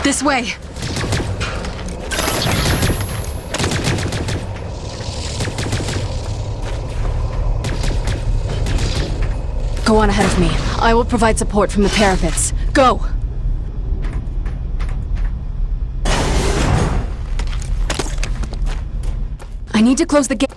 This way! Go on ahead of me. I will provide support from the parapets. Go! I need to close the gate.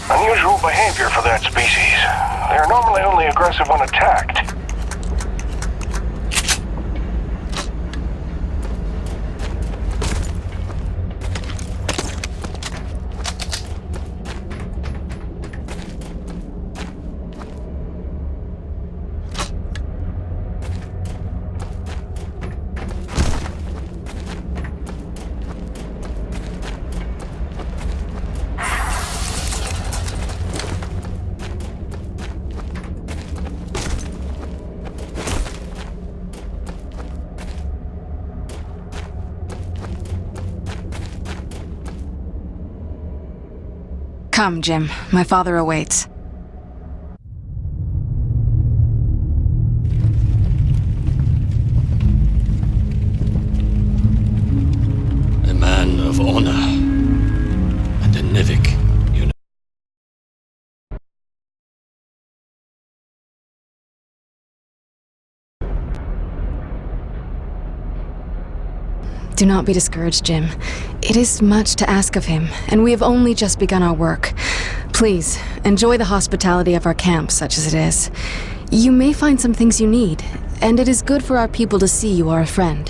Unusual behavior for that species. They're normally only aggressive when attacked. Come, Jim. My father awaits. A man of honor. And a Nivik, you know. Do not be discouraged, Jim. It is much to ask of him, and we have only just begun our work. Please, enjoy the hospitality of our camp, such as it is. You may find some things you need, and it is good for our people to see you are a friend.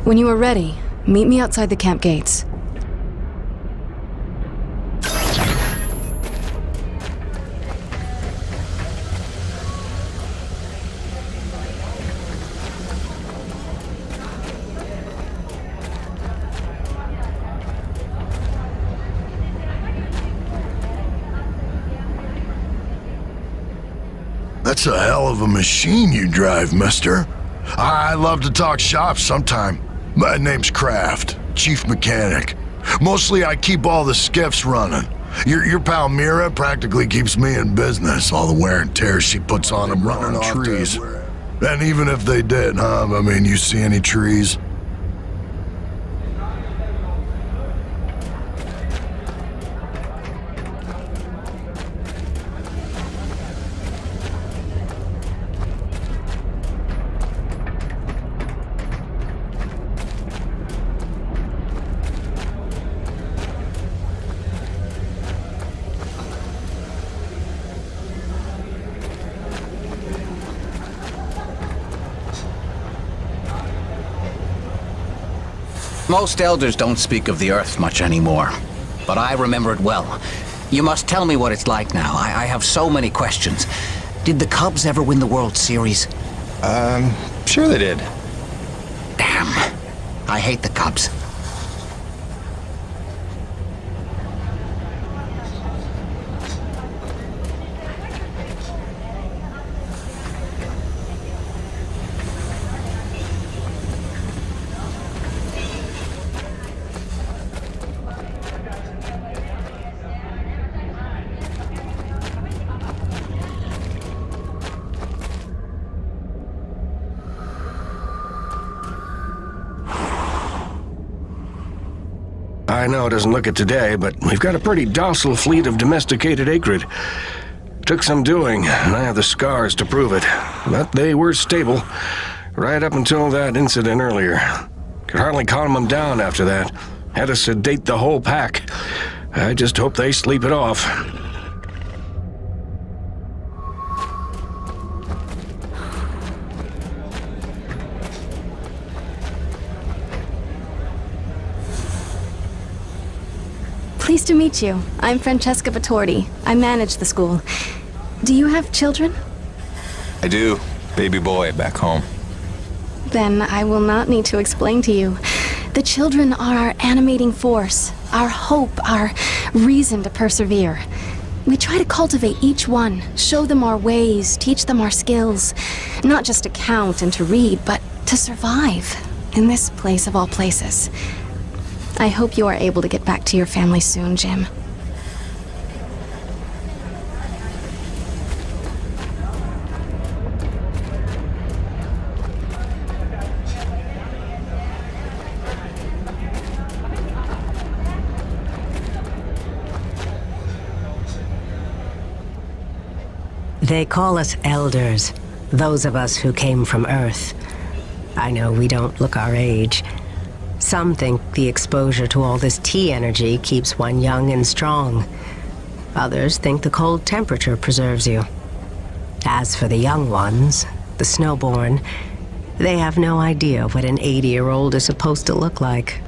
When you are ready, meet me outside the camp gates. That's a hell of a machine you drive, mister. I love to talk shop sometime. My name's Kraft, chief mechanic. Mostly I keep all the skiffs running. Your pal Mira practically keeps me in business, all the wear and tear she puts on them running trees. And even if they did, huh? I mean, you see any trees? Most elders don't speak of the Earth much anymore, but I remember it well. You must tell me what it's like now. I have so many questions. Did the Cubs ever win the World Series? Sure they did. Damn. I hate the Cubs. I know it doesn't look it today, but we've got a pretty docile fleet of domesticated acrid. Took some doing, and I have the scars to prove it. But they were stable, right up until that incident earlier. Could hardly calm them down after that. Had to sedate the whole pack. I just hope they sleep it off. Pleased to meet you. I'm Francesca Vittordi. I manage the school. Do you have children? I do. Baby boy back home. Then I will not need to explain to you. The children are our animating force, our hope, our reason to persevere. We try to cultivate each one, show them our ways, teach them our skills. Not just to count and to read, but to survive in this place of all places. I hope you are able to get back to your family soon, Jim. They call us elders, those of us who came from Earth. I know we don't look our age. Some think the exposure to all this T energy keeps one young and strong. Others think the cold temperature preserves you. As for the young ones, the snowborn, they have no idea what an 80-year-old is supposed to look like.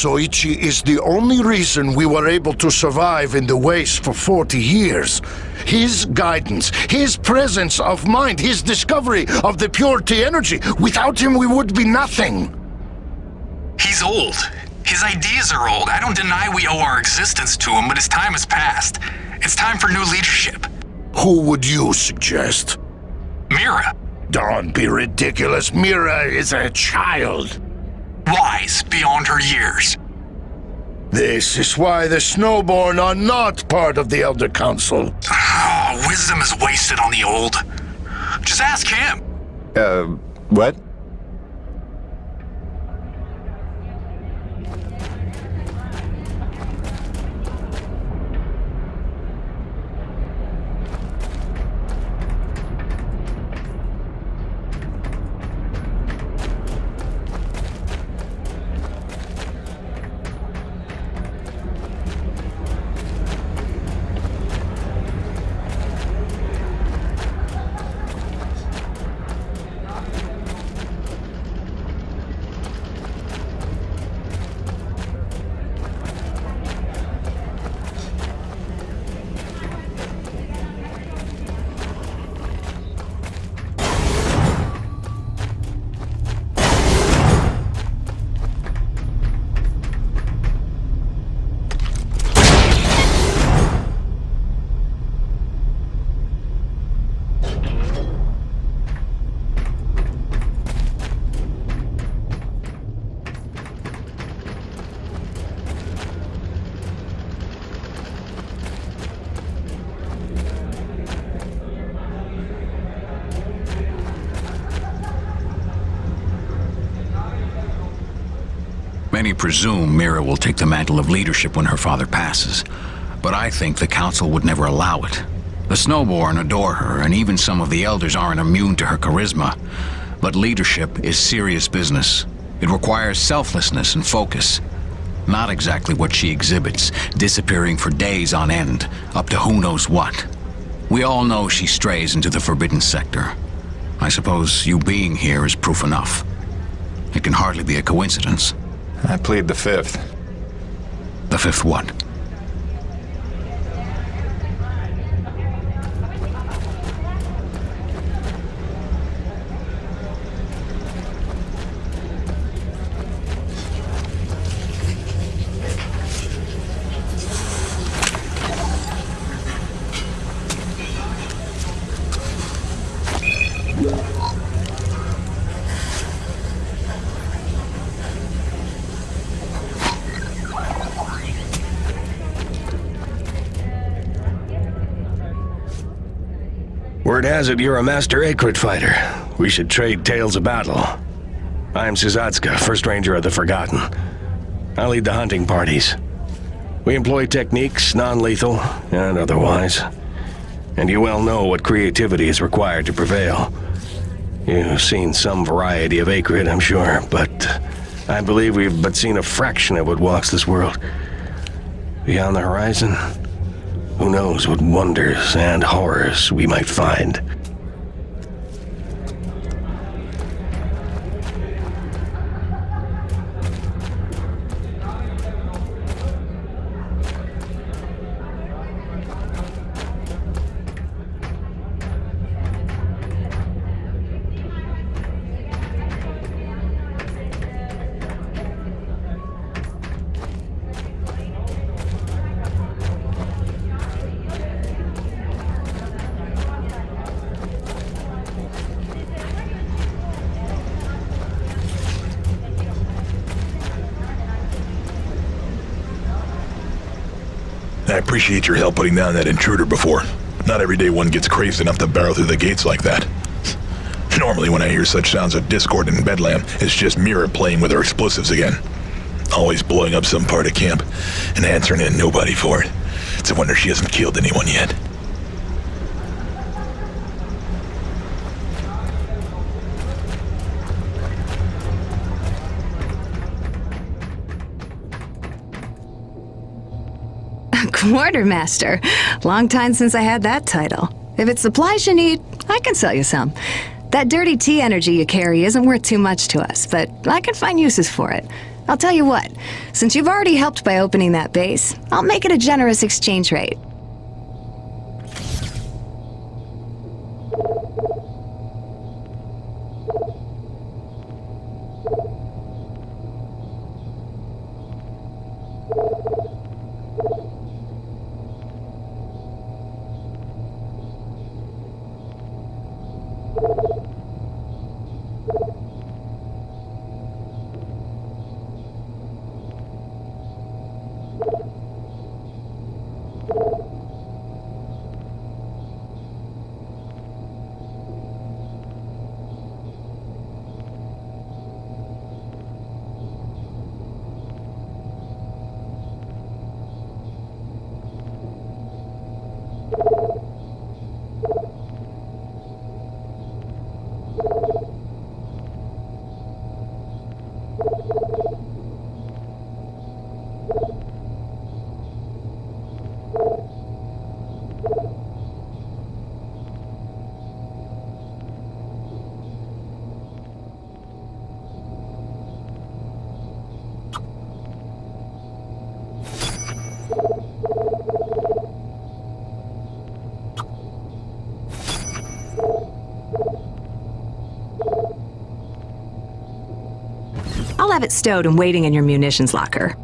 Soichi is the only reason we were able to survive in the waste for 40 years. His guidance, his presence of mind, his discovery of the pure T energy. Without him, we would be nothing. He's old. His ideas are old. I don't deny we owe our existence to him, but his time has passed. It's time for new leadership. Who would you suggest? Mira. Don't be ridiculous. Mira is a child. Wise beyond her years. This is why the Snowborn are not part of the Elder Council. Oh, wisdom is wasted on the old. Just ask him. What? Many presume Mira will take the mantle of leadership when her father passes, but I think the Council would never allow it. The Snowborn adore her, and even some of the Elders aren't immune to her charisma. But leadership is serious business. It requires selflessness and focus. Not exactly what she exhibits, disappearing for days on end, up to who knows what. We all know she strays into the forbidden sector. I suppose you being here is proof enough. It can hardly be a coincidence. I plead the fifth. The fifth what? Word has it you're a master acrid fighter. We should trade tales of battle. I'm Sieragz, First Ranger of the Forgotten. I lead the hunting parties. We employ techniques, non-lethal and otherwise. And you well know what creativity is required to prevail. You've seen some variety of acrid, I'm sure, but I believe we've but seen a fraction of what walks this world. Beyond the horizon, who knows what wonders and horrors we might find. I appreciate your help putting down that intruder before. Not every day one gets crazed enough to barrel through the gates like that. Normally when I hear such sounds of discord in Bedlam, it's just Mira playing with her explosives again. Always blowing up some part of camp, and answering in nobody for it. It's a wonder she hasn't killed anyone yet. Quartermaster. Long time since I had that title. If it's supplies you need, I can sell you some. That dirty tea energy you carry isn't worth too much to us, but I can find uses for it. I'll tell you what, since you've already helped by opening that base, I'll make it a generous exchange rate. I'll have it stowed and waiting in your munitions locker.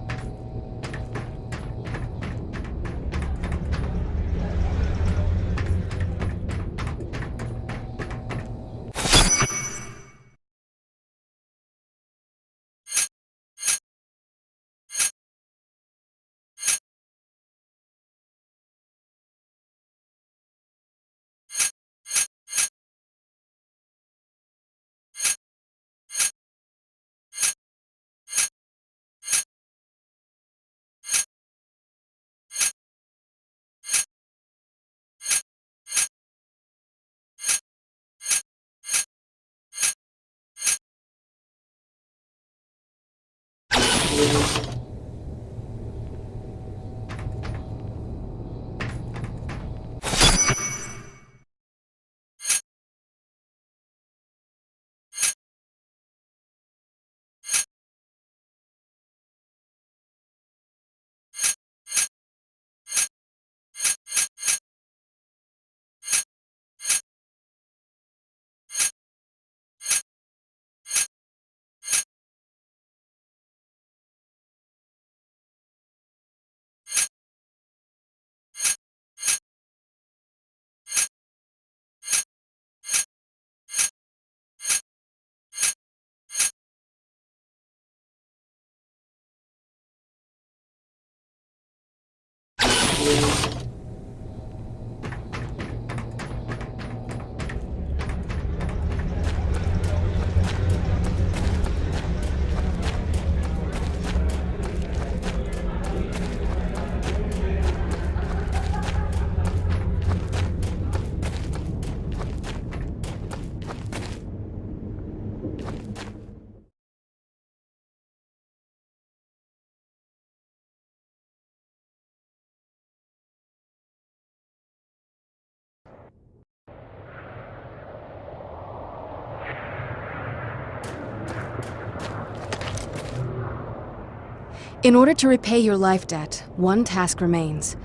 In order to repay your life debt, one task remains.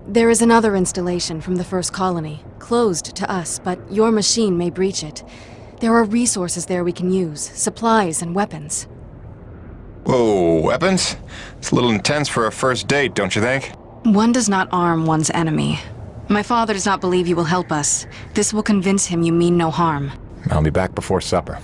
There is another installation from the first colony, closed to us, but your machine may breach it. There are resources there we can use, supplies and weapons. Whoa, weapons? It's a little intense for a first date, don't you think? One does not arm one's enemy. My father does not believe you will help us. This will convince him you mean no harm. I'll be back before supper.